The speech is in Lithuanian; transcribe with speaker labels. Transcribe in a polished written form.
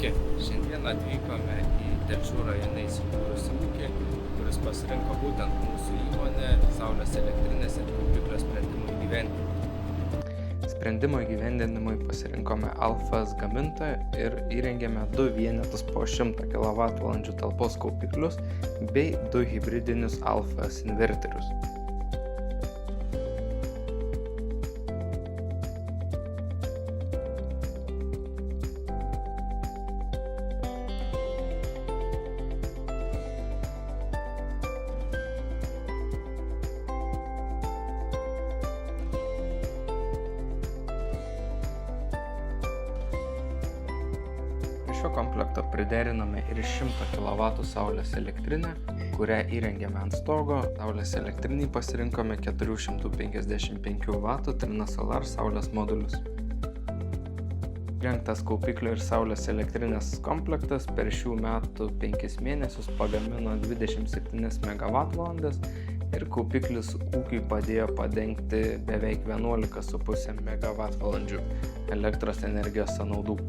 Speaker 1: Sveiki, šiandien atvykome į Telšių rajone įsikūrusį ūkį, kuris pasirinko būtent mūsų įmonę Saulės elektrinės ir kaupiklio sprendimų įgyvendinimui. Sprendimo įgyvendinimui pasirinkome Alfas gamintoją ir įrengėme 2 vienetus po 100 kWh talpos kaupiklius bei 2 hibridinius Alfas inverterius. Šio komplekto priderinome ir 100 kW saulės elektrinę, kurią įrengėme ant stogo. Saulės elektriniai pasirinkome 455 W Trina Solar saulės modulius. Įrengtas kaupiklio ir saulės elektrinės komplektas per šių metų 5 mėnesius pagamino 27 MWh ir kaupiklis ūkiui padėjo padengti beveik 11,5 MWh elektros energijos sąnaudų.